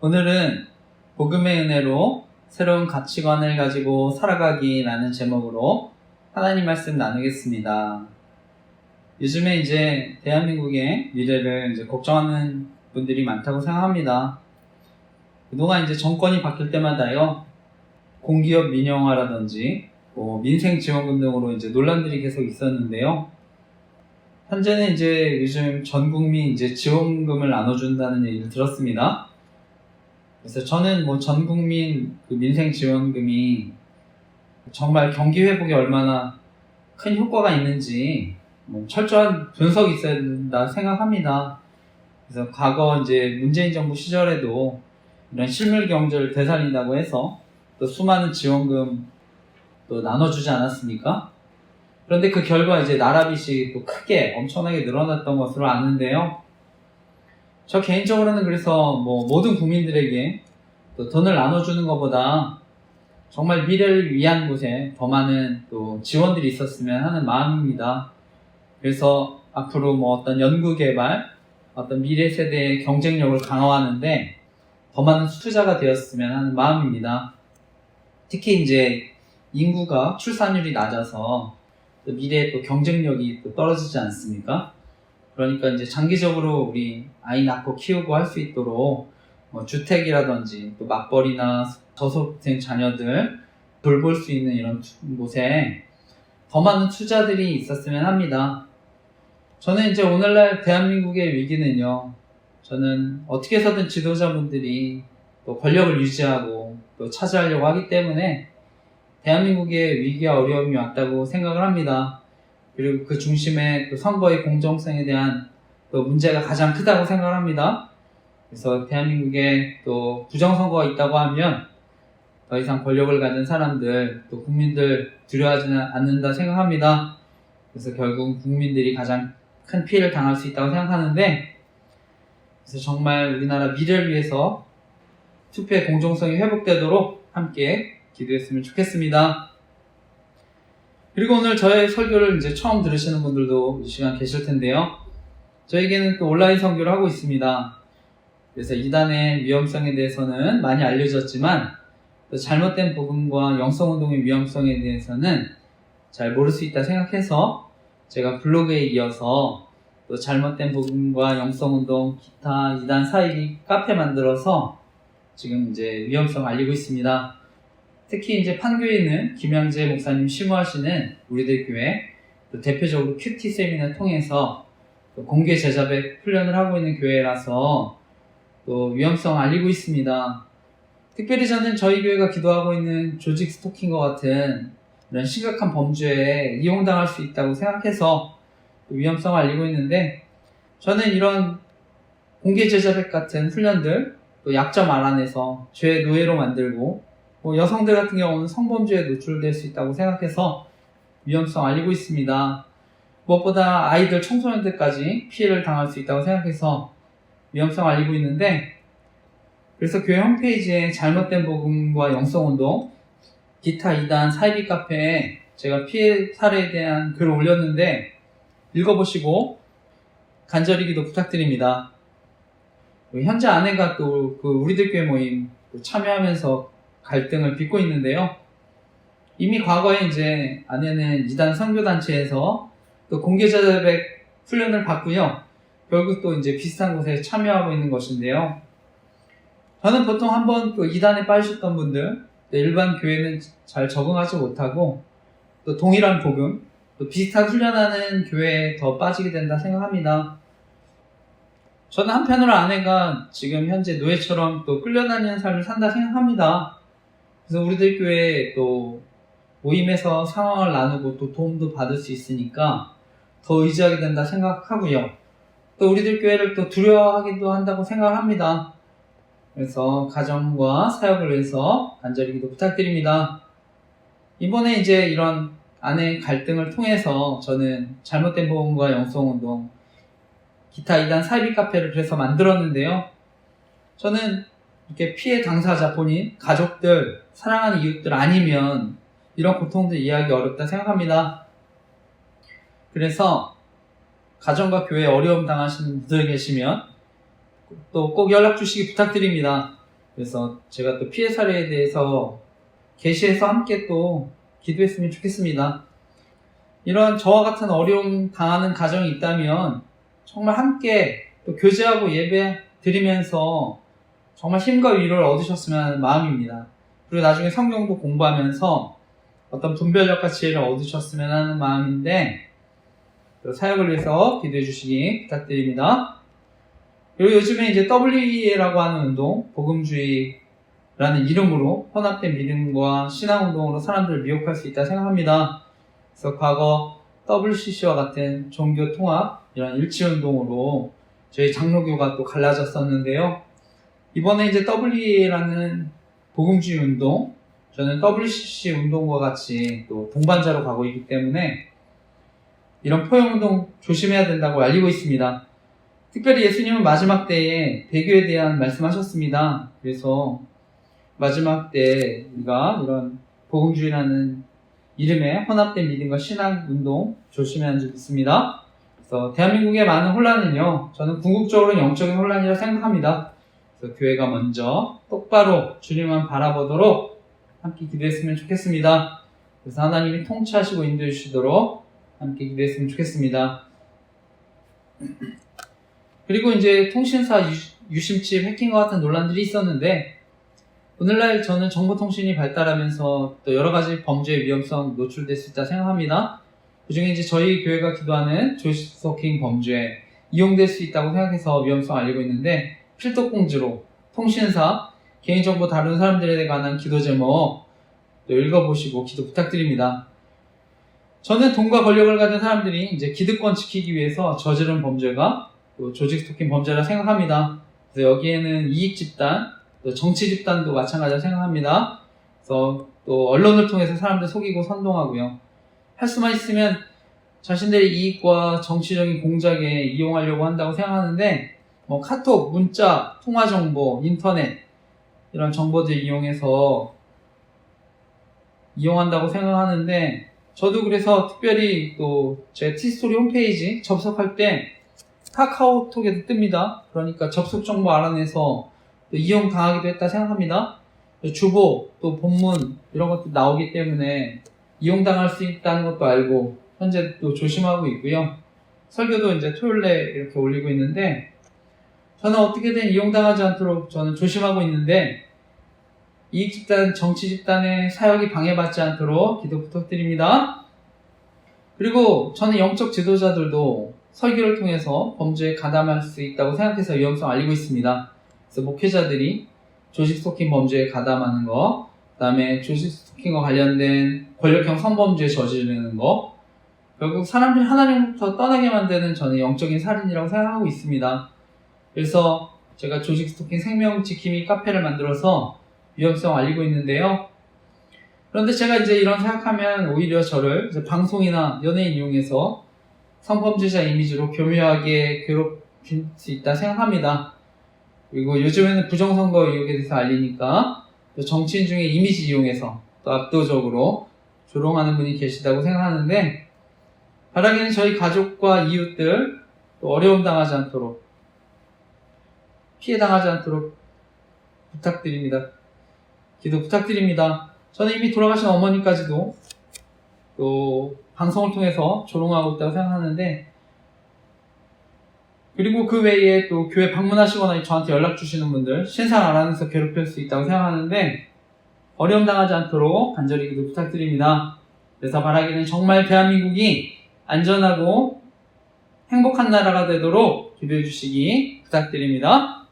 오늘은 복음의 은혜로 새로운 가치관을 가지고 살아가기라는 제목으로 하나님 말씀 나누겠습니다. 요즘에 이제 대한민국의 미래를 걱정하는 분들이 많다고 생각합니다. 그동안 이제 정권이 바뀔 때마다요, 공기업 민영화라든지 민생지원금 등으로 이제 논란들이 계속 있었는데요. 현재는 이제 요즘 전 국민 이제 지원금을 나눠준다는 얘기를 들었습니다. 그래서 저는 전 국민 민생 지원금이 정말 경기 회복에 얼마나 큰 효과가 있는지 철저한 분석이 있어야 된다 생각합니다. 그래서 과거 이제 문재인 정부 시절에도 이런 실물 경제를 되살린다고 해서 또 수많은 지원금 또 나눠주지 않았습니까? 그런데 그 결과 이제 나라빚이 또 크게 엄청나게 늘어났던 것으로 아는데요. 저 개인적으로는 그래서 모든 국민들에게 또 돈을 나눠주는 것보다 정말 미래를 위한 곳에 더 많은 또 지원들이 있었으면 하는 마음입니다. 그래서 앞으로 어떤 연구개발, 어떤 미래 세대의 경쟁력을 강화하는데 더 많은 투자가 되었으면 하는 마음입니다. 특히 이제 인구가 출산율이 낮아서 또 미래의 또 경쟁력이 또 떨어지지 않습니까? 그러니까 이제 장기적으로 우리 아이 낳고 키우고 할 수 있도록 주택이라든지 또 맞벌이나 저소득층 자녀들 돌볼 수 있는 이런 곳에 더 많은 투자들이 있었으면 합니다. 저는 이제 오늘날 대한민국의 위기는요, 저는 어떻게 해서든 지도자분들이 또 권력을 유지하고 또 차지하려고 하기 때문에 대한민국의 위기와 어려움이 왔다고 생각을 합니다. 그리고 그 중심에 또 선거의 공정성에 대한 또 문제가 가장 크다고 생각을 합니다. 그래서 대한민국에 또 부정선거가 있다고 하면 더 이상 권력을 가진 사람들, 또 국민들 두려워하지는 않는다 생각합니다. 그래서 결국 국민들이 가장 큰 피해를 당할 수 있다고 생각하는데, 그래서 정말 우리나라 미래를 위해서 투표의 공정성이 회복되도록 함께 기도했으면 좋겠습니다. 그리고 오늘 저의 설교를 이제 처음 들으시는 분들도 이 시간 계실 텐데요. 저에게는 또 온라인 선교를 하고 있습니다. 그래서 이단의 위험성에 대해서는 많이 알려졌지만 또 잘못된 복음과 영성운동의 위험성에 대해서는 잘 모를 수 있다 생각해서 제가 블로그에 이어서 또 잘못된 복음과 영성운동, 기타 이단 사이비 카페 만들어서 지금 이제 위험성 알리고 있습니다. 특히 이제 판교에 있는 김양재 목사님 심우하시는 우리들 교회, 또 대표적으로 큐티 세미나를 통해서 또 공개 제자백 훈련을 하고 있는 교회라서 또 위험성 알리고 있습니다. 특별히 저는 저희 교회가 기도하고 있는 조직 스토킹과 같은 이런 심각한 범죄에 이용당할 수 있다고 생각해서 위험성을 알리고 있는데, 저는 이런 공개 제자백 같은 훈련들, 또 약점 알아내서 죄의 노예로 만들고 여성들 같은 경우는 성범죄에 노출될 수 있다고 생각해서 위험성 알리고 있습니다. 무엇보다 아이들, 청소년들까지 피해를 당할 수 있다고 생각해서 위험성 알리고 있는데, 그래서 교회 홈페이지에 잘못된 복음과 영성운동, 기타 이단 사이비 카페에 제가 피해 사례에 대한 글을 올렸는데 읽어보시고 간절히 기도 부탁드립니다. 현재 아내가 또 우리들 교회 모임 참여하면서 갈등을 빚고 있는데요. 이미 과거에 이제 아내는 이단 선교단체에서 또 공개자백 훈련을 받고요. 결국 또 이제 비슷한 곳에 참여하고 있는 것인데요. 저는 보통 한번 또 이단에 빠지셨던 분들, 일반 교회는 잘 적응하지 못하고 또 동일한 복음, 또 비슷한 훈련하는 교회에 더 빠지게 된다 생각합니다. 저는 한편으로 아내가 지금 현재 노예처럼 또 끌려다니는 삶을 산다 생각합니다. 그래서 우리들 교회에 또 모임에서 상황을 나누고 또 도움도 받을 수 있으니까 더 의지하게 된다 생각하고요. 또 우리들 교회를 또 두려워하기도 한다고 생각을 합니다. 그래서 가정과 사역을 위해서 간절히 기도 부탁드립니다. 이번에 이제 이런 아내의 갈등을 통해서 저는 잘못된 복음과 영성운동, 기타 이단 사이비 카페를 그래서 만들었는데요. 저는 이렇게 피해 당사자 본인, 가족들, 사랑하는 이웃들 아니면 이런 고통들 이해하기 어렵다 생각합니다. 그래서 가정과 교회에 어려움 당하시는 분들 계시면 또 꼭 연락 주시기 부탁드립니다. 그래서 제가 또 피해 사례에 대해서 게시해서 함께 또 기도했으면 좋겠습니다. 이런 저와 같은 어려움 당하는 가정이 있다면 정말 함께 또 교제하고 예배 드리면서 정말 힘과 위로를 얻으셨으면 하는 마음입니다. 그리고 나중에 성경도 공부하면서 어떤 분별력과 지혜를 얻으셨으면 하는 마음인데 또 사역을 위해서 기도해 주시기 부탁드립니다. 그리고 요즘에 이제 WEA라고 하는 운동, 복음주의라는 이름으로 혼합된 믿음과 신앙운동으로 사람들을 미혹할 수 있다 생각합니다. 그래서 과거 WCC와 같은 종교 통합, 이런 일치운동으로 저희 장로교가 또 갈라졌었는데요. 이번에 이제 WEA라는 복음주의 운동, 저는 WCC 운동과 같이 또 동반자로 가고 있기 때문에 이런 포용운동 조심해야 된다고 알리고 있습니다. 특별히 예수님은 마지막 때에 배교에 대한 말씀하셨습니다. 그래서 마지막 때 우리가 이런 복음주의라는 이름의 혼합된 믿음과 신앙운동 조심해야 하는 줄 믿습니다. 그래서 대한민국의 많은 혼란은요, 저는 궁극적으로는 영적인 혼란이라 생각합니다. 그래서 교회가 먼저 똑바로 주님만 바라보도록 함께 기도했으면 좋겠습니다. 그래서 하나님이 통치하시고 인도해 주시도록 함께 기도했으면 좋겠습니다. 그리고 이제 통신사 유심칩 해킹과 같은 논란들이 있었는데 오늘날 저는 정보통신이 발달하면서 또 여러 가지 범죄의 위험성 노출될 수 있다 생각합니다. 그중에 이제 저희 교회가 기도하는 조직스토킹 범죄에 이용될 수 있다고 생각해서 위험성 알리고 있는데 필독공지로 통신사 개인정보 다루는 사람들에 관한 기도 제목 또 읽어보시고 기도 부탁드립니다. 저는 돈과 권력을 가진 사람들이 이제 기득권 지키기 위해서 저지른 범죄가 또 조직 스토킹 범죄라 생각합니다. 그래서 여기에는 이익 집단, 또 정치 집단도 마찬가지라 생각합니다. 그래서 또 언론을 통해서 사람들 속이고 선동하고요. 할 수만 있으면 자신들의 이익과 정치적인 공작에 이용하려고 한다고 생각하는데 카톡, 문자, 통화 정보, 인터넷 이런 정보들 이용해서 이용한다고 생각하는데 저도 그래서 특별히 또 제 티스토리 홈페이지 접속할 때 카카오톡에도 뜹니다. 그러니까 접속 정보 알아내서 또 이용 당하기도 했다 생각합니다. 주보, 또 본문 이런 것도 나오기 때문에 이용 당할 수 있다는 것도 알고 현재 또 조심하고 있고요. 설교도 이제 토요일에 이렇게 올리고 있는데 저는 어떻게든 이용 당하지 않도록 저는 조심하고 있는데 이익 집단, 정치 집단의 사역이 방해받지 않도록 기도 부탁드립니다. 그리고 저는 영적 지도자들도 설교를 통해서 범죄에 가담할 수 있다고 생각해서 위험성 알리고 있습니다. 그래서 목회자들이 조직 스토킹 범죄에 가담하는 거, 그 다음에 조직 스토킹과 관련된 권력형 성범죄 저지르는 거, 결국 사람들이 하나님부터 떠나게 만드는 저는 영적인 살인이라고 생각하고 있습니다. 그래서 제가 조직 스토킹 생명 지킴이 카페를 만들어서 위험성 알리고 있는데요. 그런데 제가 이제 이런 생각하면 오히려 저를 이제 방송이나 연예인 이용해서 성범죄자 이미지로 교묘하게 괴롭힐 수 있다 생각합니다. 그리고 요즘에는 부정선거 의혹에 대해서 알리니까 또 정치인 중에 이미지 이용해서 또 압도적으로 조롱하는 분이 계시다고 생각하는데 바라기는 저희 가족과 이웃들 또 어려움 당하지 않도록 피해 당하지 않도록 부탁드립니다. 기도 부탁드립니다. 저는 이미 돌아가신 어머니까지도 또 방송을 통해서 조롱하고 있다고 생각하는데 그리고 그 외에 또 교회 방문하시거나 저한테 연락 주시는 분들 신상 알아내서 괴롭힐 수 있다고 생각하는데 어려움 당하지 않도록 간절히 기도 부탁드립니다. 그래서 바라기는 정말 대한민국이 안전하고 행복한 나라가 되도록 기도해 주시기 부탁드립니다.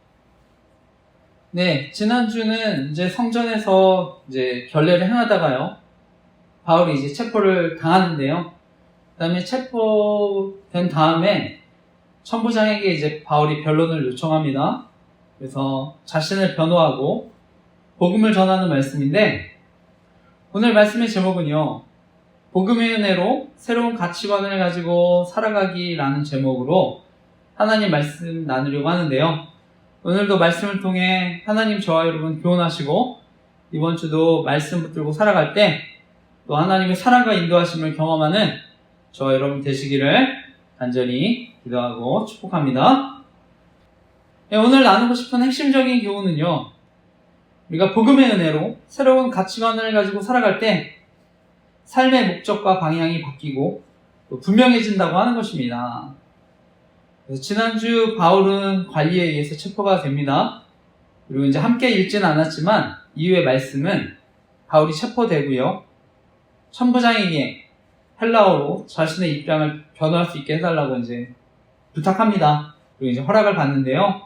네, 지난주는 이제 성전에서 이제 결례를 행하다가요. 바울이 이제 체포를 당하는데요. 그 다음에 체포된 다음에 천부장에게 이제 바울이 변론을 요청합니다. 그래서 자신을 변호하고 복음을 전하는 말씀인데 오늘 말씀의 제목은요. 복음의 은혜로 새로운 가치관을 가지고 살아가기라는 제목으로 하나님 말씀 나누려고 하는데요. 오늘도 말씀을 통해 하나님 저와 여러분 교훈하시고 이번 주도 말씀 붙들고 살아갈 때 또 하나님의 사랑과 인도하심을 경험하는 저와 여러분 되시기를 간절히 기도하고 축복합니다. 네, 오늘 나누고 싶은 핵심적인 교훈은요. 우리가 복음의 은혜로 새로운 가치관을 가지고 살아갈 때 삶의 목적과 방향이 바뀌고 또 분명해진다고 하는 것입니다. 지난주 바울은 관리에 의해서 체포가 됩니다. 그리고 이제 함께 읽지는 않았지만 이후의 말씀은 바울이 체포되고요. 천부장에게 헬라어로 자신의 입장을 변호할 수 있게 해달라고 이제 부탁합니다. 그리고 이제 허락을 받는데요.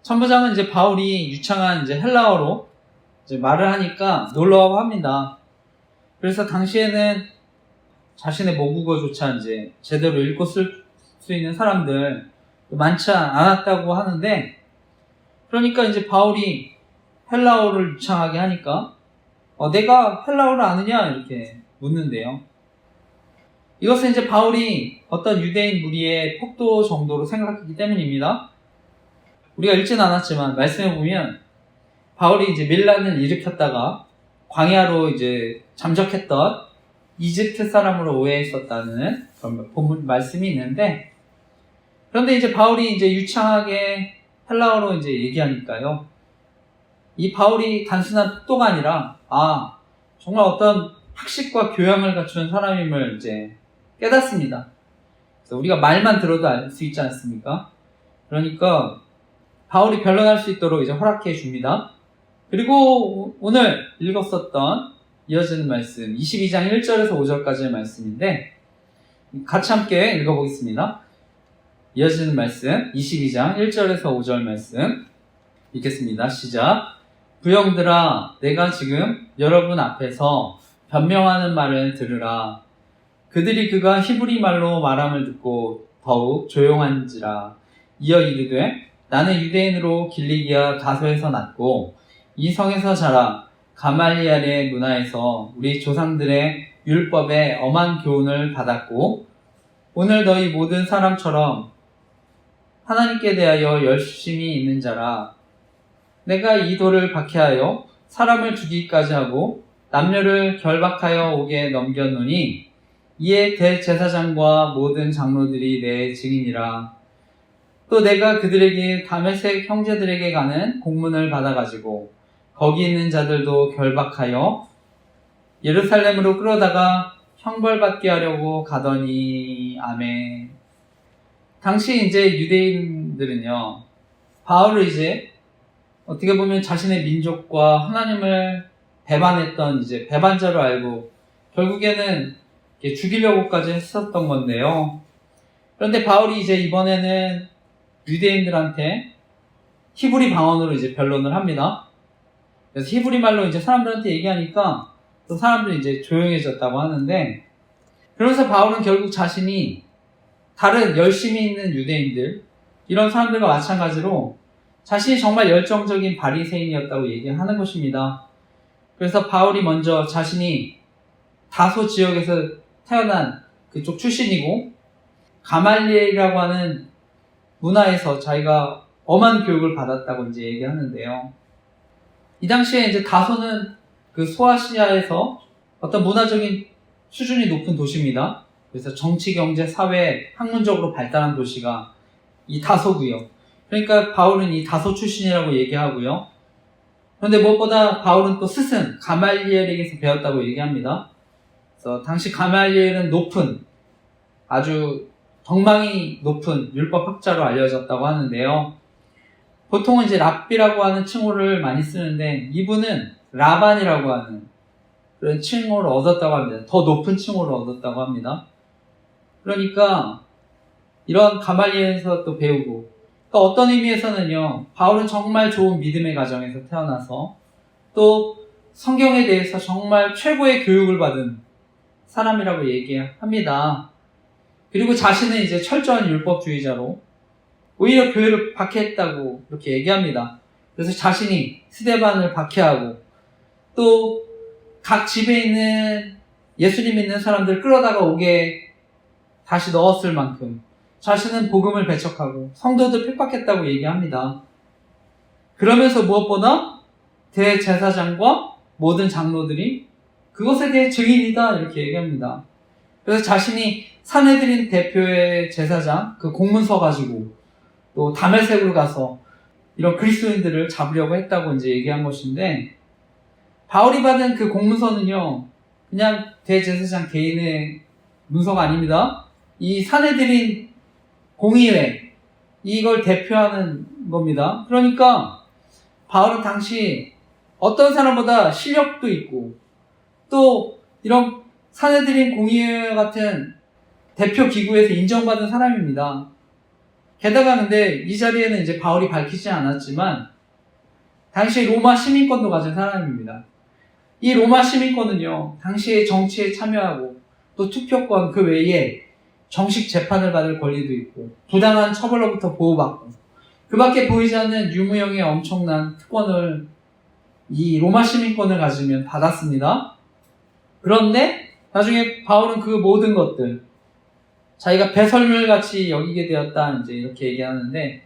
천부장은 이제 바울이 유창한 이제 헬라어로 이제 말을 하니까 놀라워합니다. 그래서 당시에는 자신의 모국어조차 이제 제대로 읽고 쓸 수 있는 사람들 많지 않았다고 하는데, 그러니까 이제 바울이 헬라어를 유창하게 하니까 내가 헬라어를 아느냐 이렇게 묻는데요. 이것은 이제 바울이 어떤 유대인 무리의 폭도 정도로 생각했기 때문입니다. 우리가 읽진 않았지만 말씀해 보면 바울이 이제 밀란을 일으켰다가 광야로 이제 잠적했던 이집트 사람으로 오해했었다는 그런 본문 말씀이 있는데, 그런데 이제 바울이 이제 유창하게 헬라어로 이제 얘기하니까요. 이 바울이 단순한 폭도가 아니라 정말 어떤 학식과 교양을 갖춘 사람임을 이제 깨닫습니다. 그래서 우리가 말만 들어도 알 수 있지 않습니까? 그러니까 바울이 변론할 수 있도록 이제 허락해 줍니다. 그리고 오늘 읽었었던 이어지는 말씀 22장 1절에서 5절까지의 말씀인데 같이 함께 읽어보겠습니다. 이어지는 말씀 22장 1절에서 5절 말씀 읽겠습니다. 시작. 부형들아, 내가 지금 여러분 앞에서 변명하는 말을 들으라. 그들이 그가 히브리 말로 말함을 듣고 더욱 조용한지라. 이어 이르되 나는 유대인으로 길리기아 다소에서 났고 이 성에서 자라 가말리엘의 문화에서 우리 조상들의 율법에 엄한 교훈을 받았고 오늘 너희 모든 사람처럼 하나님께 대하여 열심히 있는 자라. 내가 이 돌을 박해하여 사람을 죽이기까지 하고 남녀를 결박하여 옥에 넘겼노니 이에 대제사장과 모든 장로들이 내 증인이라. 또 내가 그들에게 다메섹 형제들에게 가는 공문을 받아가지고 거기 있는 자들도 결박하여 예루살렘으로 끌어다가 형벌받게 하려고 가더니. 아멘. 당시 이제 유대인들은요, 바울을 이제 어떻게 보면 자신의 민족과 하나님을 배반했던 이제 배반자로 알고 결국에는 죽이려고까지 했었던 건데요. 그런데 바울이 이제 이번에는 유대인들한테 히브리 방언으로 이제 변론을 합니다. 그래서 히브리 말로 이제 사람들한테 얘기하니까 또 사람들이 이제 조용해졌다고 하는데, 그러면서 바울은 결국 자신이 다른 열심히 있는 유대인들, 이런 사람들과 마찬가지로 자신이 정말 열정적인 바리새인이었다고 얘기하는 것입니다. 그래서 바울이 먼저 자신이 다소 지역에서 태어난 그쪽 출신이고 가말리엘이라고 하는 문화에서 자기가 엄한 교육을 받았다고 이제 얘기하는데요. 이 당시에 이제 다소는 그 소아시아에서 어떤 문화적인 수준이 높은 도시입니다. 그래서 정치, 경제, 사회, 학문적으로 발달한 도시가 이 다소고요. 그러니까 바울은 이 다소 출신이라고 얘기하고요. 그런데 무엇보다 바울은 또 스승 가말리엘에게서 배웠다고 얘기합니다. 그래서 당시 가말리엘은 높은, 아주 덕망이 높은 율법학자로 알려졌다고 하는데요. 보통은 이제 랍비라고 하는 칭호를 많이 쓰는데 이분은 라반이라고 하는 그런 칭호를 얻었다고 합니다. 더 높은 칭호를 얻었다고 합니다. 그러니까 이런 가말리엘에서 또 배우고, 또 어떤 의미에서는요, 바울은 정말 좋은 믿음의 가정에서 태어나서 또 성경에 대해서 정말 최고의 교육을 받은 사람이라고 얘기합니다. 그리고 자신은 이제 철저한 율법주의자로 오히려 교회를 박해했다고 이렇게 얘기합니다. 그래서 자신이 스데반을 박해하고 또 각 집에 있는 예수님 믿는 사람들 끌어다가 옥에 다시 넣었을 만큼 자신은 복음을 배척하고 성도들 핍박했다고 얘기합니다. 그러면서 무엇보다 대제사장과 모든 장로들이 그것에 대해 증인이다 이렇게 얘기합니다. 그래서 자신이 산헤드린 대표의 제사장 그 공문서 가지고 또 다메섹으로 가서 이런 그리스도인들을 잡으려고 했다고 이제 얘기한 것인데, 바울이 받은 그 공문서는요, 그냥 대제사장 개인의 문서가 아닙니다. 이 사내들인 공의회, 이걸 대표하는 겁니다. 그러니까 바울은 당시 어떤 사람보다 실력도 있고 또 이런 사내들인 공의회 같은 대표 기구에서 인정받은 사람입니다. 게다가 근데 이 자리에는 이제 바울이 밝히지 않았지만 당시 로마 시민권도 가진 사람입니다. 이 로마 시민권은요, 당시의 정치에 참여하고 또 투표권 그 외에 정식 재판을 받을 권리도 있고 부당한 처벌로부터 보호받고 그 밖에 보이지 않는 유무형의 엄청난 특권을 이 로마 시민권을 가지면 받았습니다. 그런데 나중에 바울은 그 모든 것들 자기가 배설물같이 여기게 되었다 이제 이렇게 얘기하는데,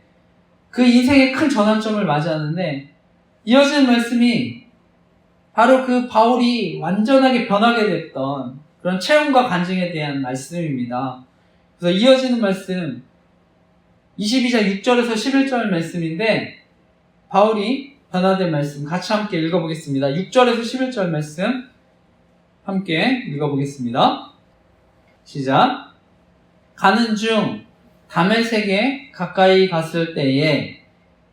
그 인생의 큰 전환점을 맞이하는데 이어지는 말씀이 바로 그 바울이 완전하게 변하게 됐던 그런 체험과 간증에 대한 말씀입니다. 그래서 이어지는 말씀 22장 6절에서 11절 말씀인데, 바울이 변화된 말씀 같이 함께 읽어보겠습니다. 6절에서 11절 말씀 함께 읽어보겠습니다. 시작. 가는 중 다메섹에 가까이 갔을 때에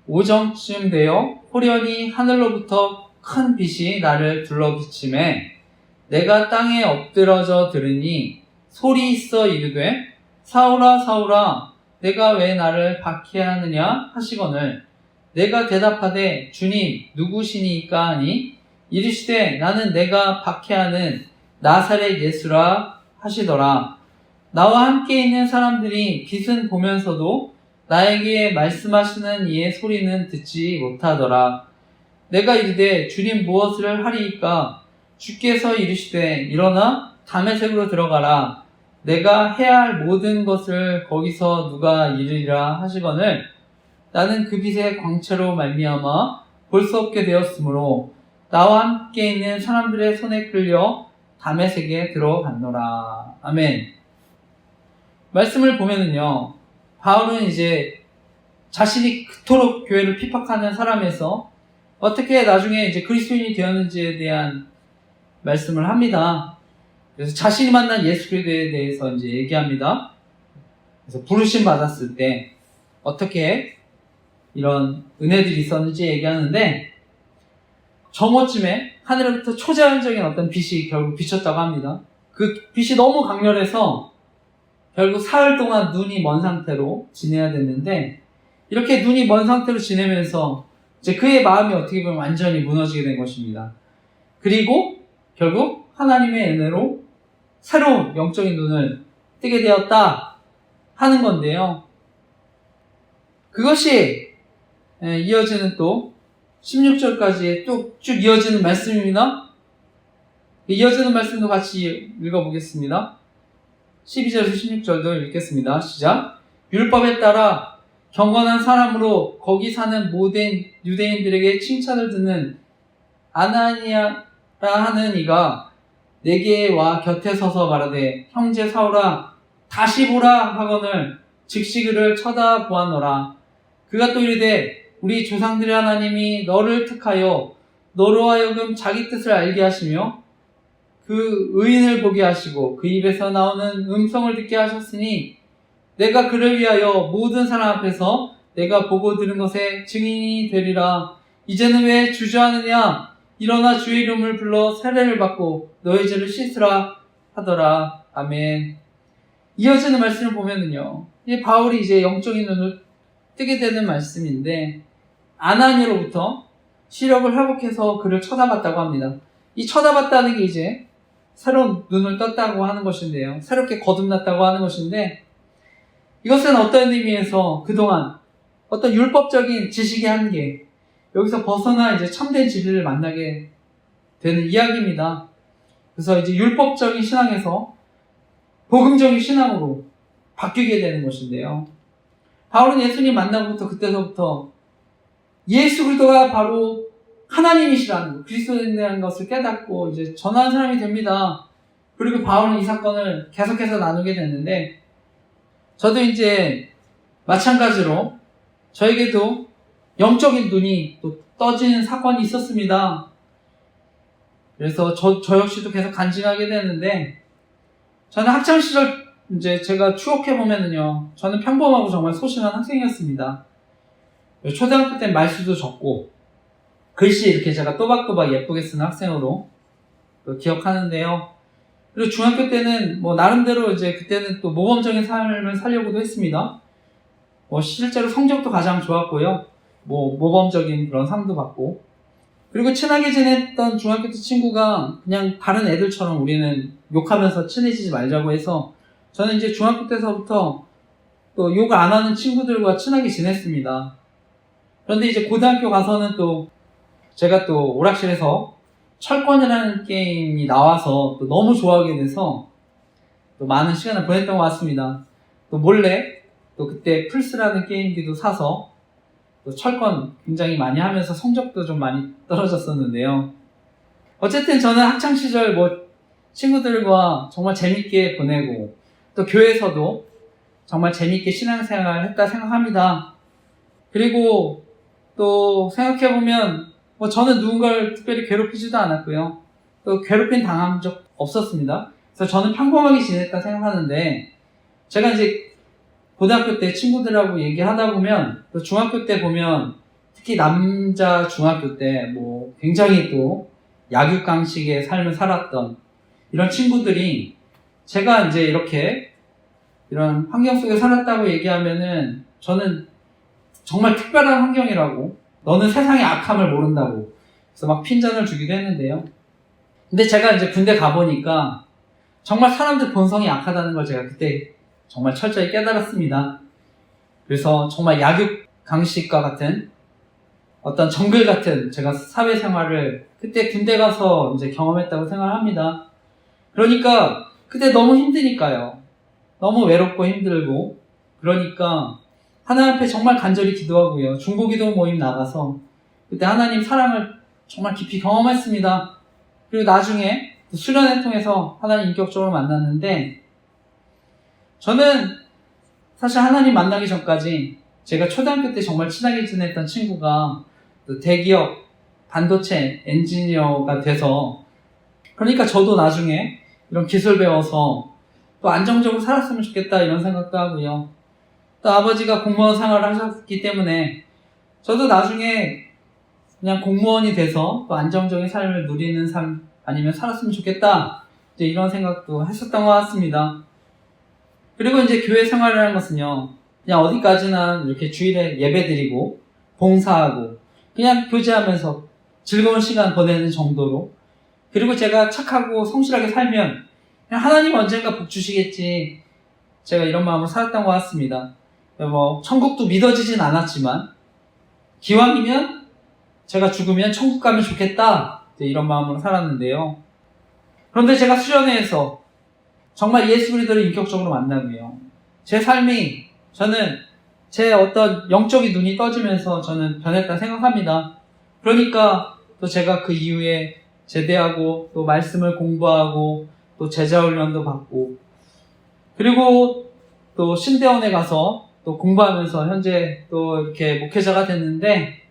오정쯤 되어 호련히 하늘로부터 큰 빛이 나를 둘러비치매 내가 땅에 엎드러져 들으니 소리 있어 이르되 사울아 사울아 내가 왜 나를 박해하느냐 하시거늘 내가 대답하되 주님 누구시니까 하니 이르시되 나는 내가 박해하는 나사렛 예수라 하시더라. 나와 함께 있는 사람들이 빛은 보면서도 나에게 말씀하시는 이의 소리는 듣지 못하더라. 내가 이르되 주님 무엇을 하리이까? 주께서 이르시되 일어나 다메섹으로 들어가라. 내가 해야 할 모든 것을 거기서 누가 이르리라 하시거늘 나는 그 빛의 광채로 말미암아 볼 수 없게 되었으므로 나와 함께 있는 사람들의 손에 끌려 다메섹에 들어갔노라. 아멘. 말씀을 보면은요, 바울은 이제 자신이 그토록 교회를 핍박하는 사람에서 어떻게 나중에 이제 그리스도인이 되었는지에 대한 말씀을 합니다. 그래서 자신이 만난 예수 그리스도에 대해서 이제 얘기합니다. 그래서 부르심 받았을 때 어떻게 이런 은혜들이 있었는지 얘기하는데, 정오쯤에 하늘로부터 초자연적인 어떤 빛이 결국 비쳤다고 합니다. 그 빛이 너무 강렬해서 결국 사흘 동안 눈이 먼 상태로 지내야 됐는데, 이렇게 눈이 먼 상태로 지내면서 이제 그의 마음이 어떻게 보면 완전히 무너지게 된 것입니다. 그리고 결국 하나님의 은혜로 새로운 영적인 눈을 뜨게 되었다 하는 건데요. 그것이 이어지는 또 16절까지 쭉 이어지는 말씀입니다. 이어지는 말씀도 같이 읽어보겠습니다. 12절에서 16절도 읽겠습니다. 시작. 율법에 따라 경건한 사람으로 거기 사는 모든 유대인들에게 칭찬을 듣는 아나니아라 하는 이가 내게 와 곁에 서서 말하되 형제 사울아 다시 보라 하거늘 즉시 그를 쳐다보았노라. 그가 또 이르되 우리 조상들의 하나님이 너를 택하여 너로 하여금 자기 뜻을 알게 하시며 그 의인을 보게 하시고 그 입에서 나오는 음성을 듣게 하셨으니 내가 그를 위하여 모든 사람 앞에서 내가 보고 들은 것에 증인이 되리라. 이제는 왜 주저하느냐? 일어나 주의 이름을 불러 세례를 받고 너의 죄를 씻으라 하더라. 아멘. 이어지는 말씀을 보면은요, 이 바울이 이제 영적인 눈을 뜨게 되는 말씀인데, 아나니아로부터 시력을 회복해서 그를 쳐다봤다고 합니다. 이 쳐다봤다는 게 이제 새로운 눈을 떴다고 하는 것인데요, 새롭게 거듭났다고 하는 것인데, 이것은 어떤 의미에서 그동안 어떤 율법적인 지식의 한계, 여기서 벗어나 이제 참된 진리를 만나게 되는 이야기입니다. 그래서 이제 율법적인 신앙에서 복음적인 신앙으로 바뀌게 되는 것인데요. 바울은 예수님 만나고부터 그때서부터 예수 그리스도가 바로 하나님이시라는 것, 그리스도에 대한 것을 깨닫고 이제 전하는 사람이 됩니다. 그리고 바울은 이 사건을 계속해서 나누게 됐는데, 저도 이제 마찬가지로 저에게도 영적인 눈이 또 떠지는 사건이 있었습니다. 그래서 저 역시도 계속 간증하게 되는데, 저는 학창시절 이제 제가 추억해보면은요, 저는 평범하고 정말 소심한 학생이었습니다. 초등학교 때 말수도 적고, 글씨 이렇게 제가 또박또박 예쁘게 쓰는 학생으로 기억하는데요. 그리고 중학교 때는 뭐 나름대로 이제 그때는 또 모범적인 삶을 살려고도 했습니다. 실제로 성적도 가장 좋았고요. 모범적인 그런 상도 받고. 그리고 친하게 지냈던 중학교 때 친구가 그냥 다른 애들처럼 우리는 욕하면서 친해지지 말자고 해서 저는 이제 중학교 때서부터 또 욕을 안 하는 친구들과 친하게 지냈습니다. 그런데 이제 고등학교 가서는 또 제가 또 오락실에서 철권이라는 게임이 나와서 또 너무 좋아하게 돼서 또 많은 시간을 보냈던 것 같습니다. 또 몰래 또 그때 플스라는 게임기도 사서 또 철권 굉장히 많이 하면서 성적도 좀 많이 떨어졌었는데요. 어쨌든 저는 학창시절 친구들과 정말 재밌게 보내고 또 교회에서도 정말 재밌게 신앙생활을 했다 생각합니다. 그리고 또 생각해보면 저는 누군가를 특별히 괴롭히지도 않았고요. 또 괴롭힘 당한 적 없었습니다. 그래서 저는 평범하게 지냈다 생각하는데, 제가 이제 고등학교 때 친구들하고 얘기하다 보면, 또 중학교 때 보면, 특히 남자 중학교 때 굉장히 또 약육강식의 삶을 살았던 이런 친구들이, 제가 이제 이렇게 이런 환경 속에 살았다고 얘기하면은 저는 정말 특별한 환경이라고, 너는 세상의 악함을 모른다고 그래서 막 핀잔을 주기도 했는데요. 근데 제가 이제 군대 가보니까 정말 사람들 본성이 약하다는 걸 제가 그때 정말 철저히 깨달았습니다. 그래서 정말 약육강식과 같은 어떤 정글 같은 제가 사회생활을 그때 군대 가서 이제 경험했다고 생각합니다. 그러니까 그때 너무 힘드니까요. 너무 외롭고 힘들고, 그러니까 하나님 앞에 정말 간절히 기도하고요. 중보기도 모임 나가서 그때 하나님 사랑을 정말 깊이 경험했습니다. 그리고 나중에 수련회 통해서 하나님 인격적으로 만났는데, 저는 사실 하나님 만나기 전까지 제가 초등학교 때 정말 친하게 지냈던 친구가 대기업 반도체 엔지니어가 돼서, 그러니까 저도 나중에 이런 기술 배워서 또 안정적으로 살았으면 좋겠다 이런 생각도 하고요. 또 아버지가 공무원 생활을 하셨기 때문에 저도 나중에 그냥 공무원이 돼서 또 안정적인 삶을 누리는 삶 아니면 살았으면 좋겠다, 이제 이런 생각도 했었던 것 같습니다. 그리고 이제 교회 생활이라는 것은요, 그냥 어디까지나 이렇게 주일에 예배드리고 봉사하고 그냥 교제하면서 즐거운 시간 보내는 정도로, 그리고 제가 착하고 성실하게 살면 그냥 하나님 언젠가 복 주시겠지, 제가 이런 마음으로 살았던 것 같습니다. 천국도 믿어지진 않았지만 기왕이면 제가 죽으면 천국 가면 좋겠다, 이런 마음으로 살았는데요. 그런데 제가 수련회에서 정말 예수 그리스도를 인격적으로 만나고요, 제 삶이, 저는 제 어떤 영적인 눈이 떠지면서 저는 변했다 생각합니다. 그러니까 또 제가 그 이후에 제대하고 또 말씀을 공부하고 또 제자훈련도 받고, 그리고 또 신대원에 가서 또 공부하면서 현재 또 이렇게 목회자가 됐는데,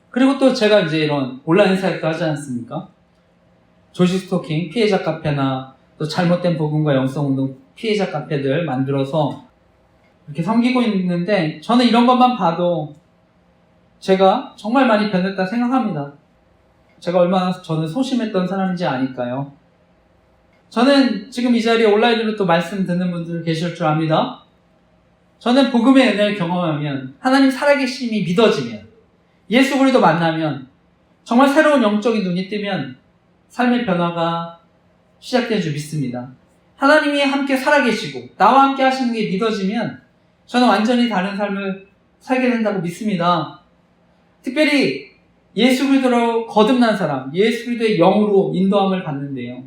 그리고 또 제가 이제 이런 온라인 사역도 하지 않습니까? 조지 스토킹 피해자 카페나 또 잘못된 복음과 영성운동 피해자 카페들 만들어서 이렇게 섬기고 있는데, 저는 이런 것만 봐도 제가 정말 많이 변했다 생각합니다. 제가 얼마나 저는 소심했던 사람인지 아니까요. 저는 지금 이 자리에 온라인으로 또 말씀 듣는 분들 계실 줄 압니다. 저는 복음의 은혜를 경험하면, 하나님 살아계심이 믿어지면, 예수 그리스도 만나면, 정말 새로운 영적인 눈이 뜨면 삶의 변화가 시작된 줄 믿습니다. 하나님이 함께 살아계시고 나와 함께 하시는 게 믿어지면 저는 완전히 다른 삶을 살게 된다고 믿습니다. 특별히 예수 그리스도로 거듭난 사람, 예수 그리스도의 영으로 인도함을 받는데요,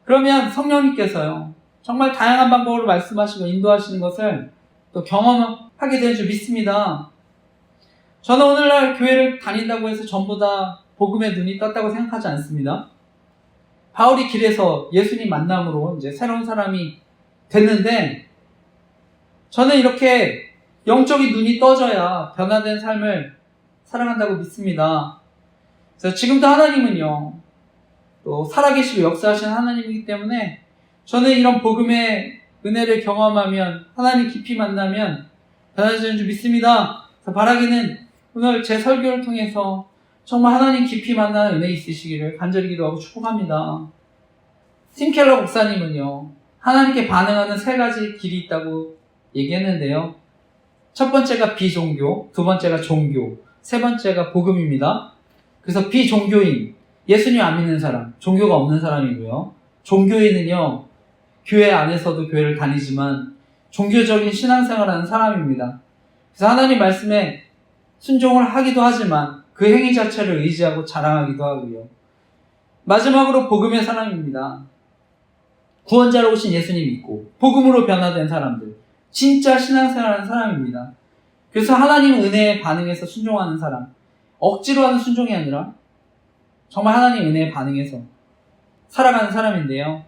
그러면 성령님께서요 정말 다양한 방법으로 말씀하시고 인도하시는 것을 또 경험하게 되는 줄 믿습니다. 저는 오늘날 교회를 다닌다고 해서 전부 다 복음의 눈이 떴다고 생각하지 않습니다. 바울이 길에서 예수님 만남으로 이제 새로운 사람이 됐는데, 저는 이렇게 영적인 눈이 떠져야 변화된 삶을 살아간다고 믿습니다. 그래서 지금도 하나님은요, 또 살아계시고 역사하시는 하나님이기 때문에 저는 이런 복음의 은혜를 경험하면, 하나님 깊이 만나면 변화되는 줄 믿습니다. 그래서 바라기는 오늘 제 설교를 통해서 정말 하나님 깊이 만나는 은혜 있으시기를 간절히 기도하고 축복합니다. 팀 켈러 목사님은요, 하나님께 반응하는 3가지 길이 있다고 얘기했는데요. 첫 번째가 비종교, 두 번째가 종교, 세 번째가 복음입니다. 그래서 비종교인, 예수님 안 믿는 사람, 종교가 없는 사람이고요. 종교인은요, 교회 안에서도 교회를 다니지만 종교적인 신앙생활을 하는 사람입니다. 그래서 하나님 말씀에 순종을 하기도 하지만 그 행위 자체를 의지하고 자랑하기도 하고요. 마지막으로 복음의 사람입니다. 구원자로 오신 예수님 믿고 복음으로 변화된 사람들, 진짜 신앙생활하는 사람입니다. 그래서 하나님 은혜에 반응해서 순종하는 사람, 억지로 하는 순종이 아니라 정말 하나님 은혜에 반응해서 살아가는 사람인데요.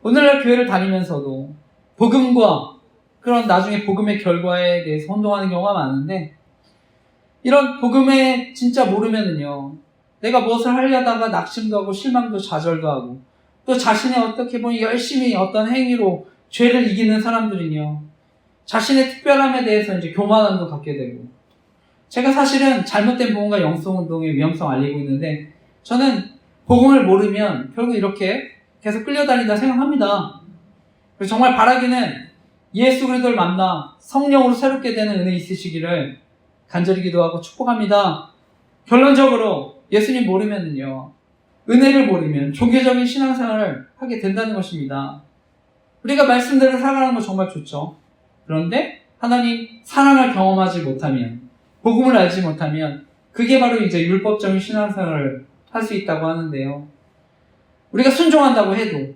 오늘날 교회를 다니면서도 복음과 그런 나중에 복음의 결과에 대해서 혼동하는 경우가 많은데, 이런 복음에 진짜 모르면은요, 내가 무엇을 하려다가 낙심도 하고 실망도 좌절도 하고, 또 자신의 어떻게 보면 열심히 어떤 행위로 죄를 이기는 사람들은요, 자신의 특별함에 대해서 이제 교만함도 갖게 되고, 제가 사실은 잘못된 복음과 영성운동의 위험성 알리고 있는데, 저는 복음을 모르면 결국 이렇게 계속 끌려다닌다 생각합니다. 그래서 정말 바라기는 예수 그리스도를 만나 성령으로 새롭게 되는 은혜 있으시기를 간절히 기도하고 축복합니다. 결론적으로 예수님 모르면은요, 은혜를 모르면 종교적인 신앙생활을 하게 된다는 것입니다. 우리가 말씀대로 살아가는 거 정말 좋죠. 그런데 하나님 사랑을 경험하지 못하면, 복음을 알지 못하면 그게 바로 이제 율법적인 신앙생활을 할 수 있다고 하는데요. 우리가 순종한다고 해도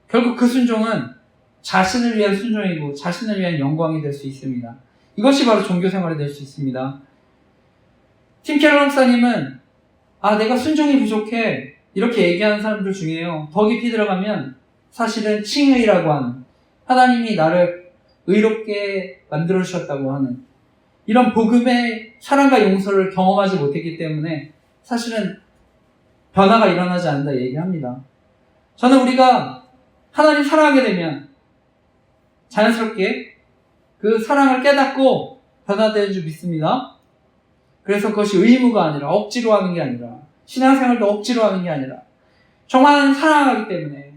결국 그 순종은 자신을 위한 순종이고 자신을 위한 영광이 될 수 있습니다. 이것이 바로 종교생활이 될 수 있습니다. 팀 켈러 목사님은 내가 순종이 부족해 이렇게 얘기하는 사람들 중에요, 더 깊이 들어가면 사실은 칭의라고 하는, 하나님이 나를 의롭게 만들어 주셨다고 하는 이런 복음의 사랑과 용서를 경험하지 못했기 때문에 사실은 변화가 일어나지 않는다 얘기합니다. 저는 우리가 하나님 사랑하게 되면 자연스럽게 그 사랑을 깨닫고 변화되는 줄 믿습니다. 그래서 그것이 의무가 아니라 억지로 하는 게 아니라, 신앙생활도 억지로 하는 게 아니라 정말 사랑하기 때문에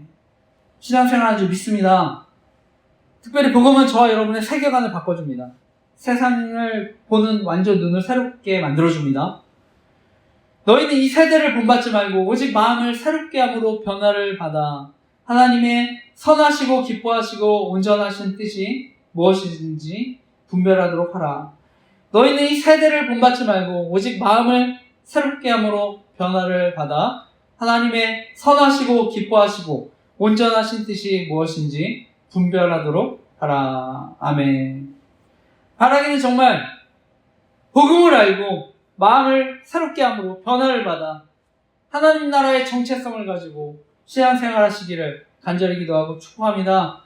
신앙생활하는 줄 믿습니다. 특별히 복음은 저와 여러분의 세계관을 바꿔줍니다. 세상을 보는 완전 눈을 새롭게 만들어줍니다. 너희는 이 세대를 본받지 말고 오직 마음을 새롭게 함으로 변화를 받아 하나님의 선하시고 기뻐하시고 온전하신 뜻이 무엇인지 분별하도록 하라. 너희는 이 세대를 본받지 말고 오직 마음을 새롭게 함으로 변화를 받아 하나님의 선하시고 기뻐하시고 온전하신 뜻이 무엇인지 분별하도록 하라. 아멘. 바라기는 정말 복음을 알고 마음을 새롭게 함으로 변화를 받아 하나님 나라의 정체성을 가지고 신앙생활 하시기를 간절히 기도하고 축복합니다.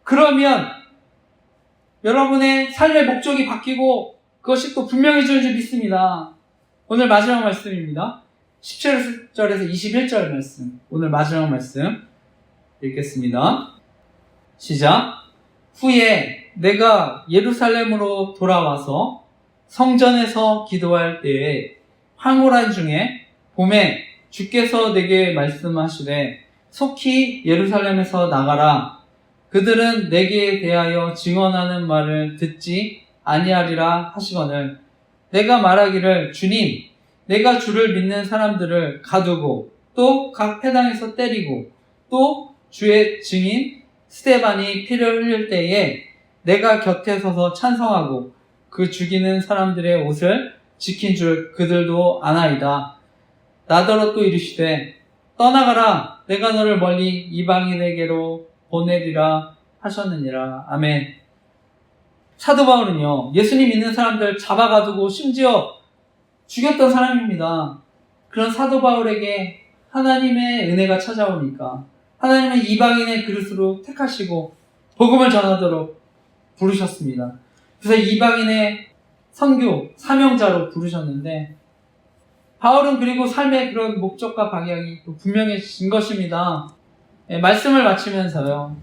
그러면 여러분의 삶의 목적이 바뀌고 그것이 또 분명해지는 줄 믿습니다. 오늘 마지막 말씀입니다. 17절에서 21절 말씀, 오늘 마지막 말씀 읽겠습니다. 시작. 후에 내가 예루살렘으로 돌아와서 성전에서 기도할 때에 황홀한 중에 봄에 주께서 내게 말씀하시되 속히 예루살렘에서 나가라. 그들은 내게 대하여 증언하는 말을 듣지 아니하리라 하시거늘 내가 말하기를 주님, 내가 주를 믿는 사람들을 가두고 또 각 회당에서 때리고 또 주의 증인 스데반이 피를 흘릴 때에 내가 곁에 서서 찬성하고 그 죽이는 사람들의 옷을 지킨 줄 그들도 아나이다. 나더러 또 이르시되 떠나가라. 내가 너를 멀리 이방인에게로 보내리라 하셨느니라. 아멘. 사도 바울은요, 예수님 믿는 사람들 잡아가두고 심지어 죽였던 사람입니다. 그런 사도 바울에게 하나님의 은혜가 찾아오니까 하나님은 이방인의 그릇으로 택하시고 복음을 전하도록 부르셨습니다. 그래서 이방인의 선교, 사명자로 부르셨는데 바울은 그리고 삶의 그런 목적과 방향이 또 분명해진 것입니다. 예, 말씀을 마치면서요.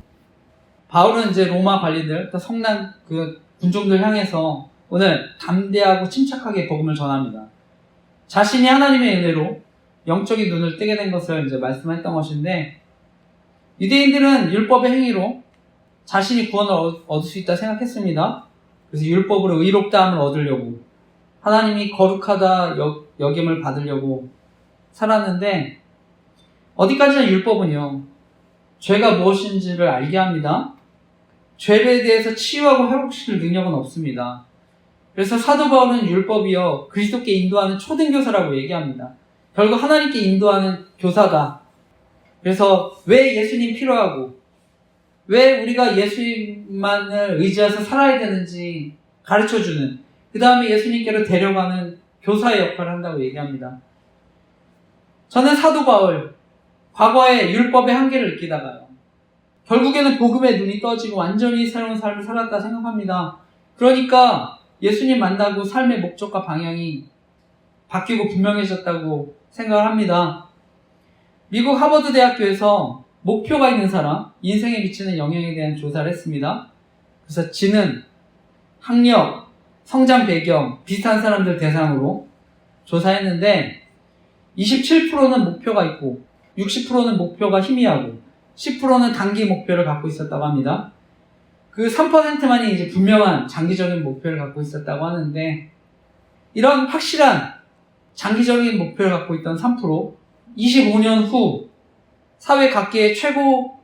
바울은 이제 로마 관리들, 또 성난 그 군종들 향해서 오늘 담대하고 침착하게 복음을 전합니다. 자신이 하나님의 은혜로 영적인 눈을 뜨게 된 것을 이제 말씀했던 것인데, 유대인들은 율법의 행위로 자신이 구원을 얻을 수 있다 생각했습니다. 그래서 율법으로 의롭다함을 얻으려고, 하나님이 거룩하다 여김을 받으려고 살았는데, 어디까지나 율법은요, 죄가 무엇인지를 알게 합니다. 죄에 대해서 치유하고 회복시킬 능력은 없습니다. 그래서 사도 바울은 율법이요, 그리스도께 인도하는 초등교사라고 얘기합니다. 결국 하나님께 인도하는 교사다. 그래서 왜 예수님 필요하고 왜 우리가 예수님만을 의지해서 살아야 되는지 가르쳐주는, 그 다음에 예수님께로 데려가는 교사의 역할을 한다고 얘기합니다. 저는 사도 바울, 과거에 율법의 한계를 느끼다가요, 결국에는 복음의 눈이 떠지고 완전히 새로운 삶을 살았다 생각합니다. 그러니까 예수님 만나고 삶의 목적과 방향이 바뀌고 분명해졌다고 생각을 합니다. 미국 하버드 대학교에서 목표가 있는 사람, 인생에 미치는 영향에 대한 조사를 했습니다. 그래서 지능, 학력, 성장 배경, 비슷한 사람들 대상으로 조사했는데 27%는 목표가 있고 60%는 목표가 희미하고 10%는 단기 목표를 갖고 있었다고 합니다. 그 3%만이 이제 분명한 장기적인 목표를 갖고 있었다고 하는데, 이런 확실한 장기적인 목표를 갖고 있던 3%, 25년 후 사회 각계의 최고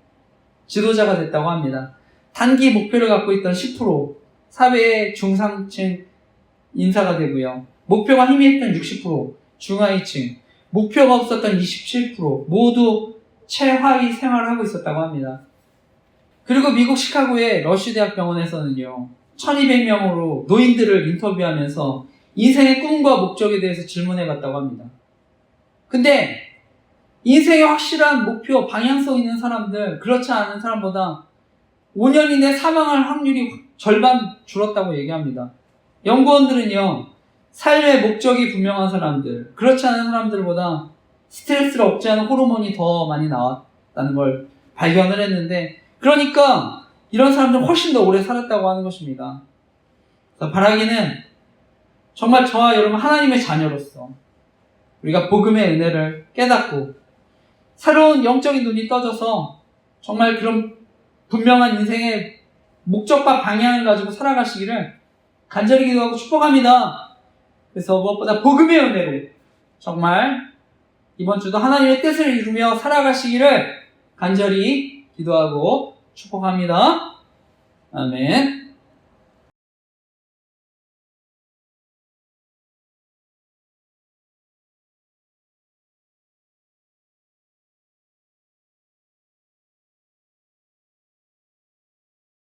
지도자가 됐다고 합니다. 단기 목표를 갖고 있던 10%, 사회의 중상층 인사가 되고요. 목표가 희미했던 60%, 중하위층, 목표가 없었던 27% 모두 최하위 생활을 하고 있었다고 합니다. 그리고 미국 시카고의 러쉬 대학 병원에서는요, 1200명으로 노인들을 인터뷰하면서 인생의 꿈과 목적에 대해서 질문해봤다고 합니다. 근데 인생의 확실한 목표, 방향성 있는 사람들, 그렇지 않은 사람보다 5년 이내 사망할 확률이 절반 줄었다고 얘기합니다. 연구원들은요, 삶의 목적이 분명한 사람들, 그렇지 않은 사람들보다 스트레스를 억제하는 호르몬이 더 많이 나왔다는 걸 발견을 했는데, 그러니까 이런 사람들은 훨씬 더 오래 살았다고 하는 것입니다. 그래서 바라기는 정말 저와 여러분 하나님의 자녀로서 우리가 복음의 은혜를 깨닫고 새로운 영적인 눈이 떠져서 정말 그런 분명한 인생의 목적과 방향을 가지고 살아가시기를 간절히 기도하고 축복합니다. 그래서 무엇보다 복음의 은혜로 정말 이번 주도 하나님의 뜻을 이루며 살아가시기를 간절히 기도하고 축복합니다. 아멘.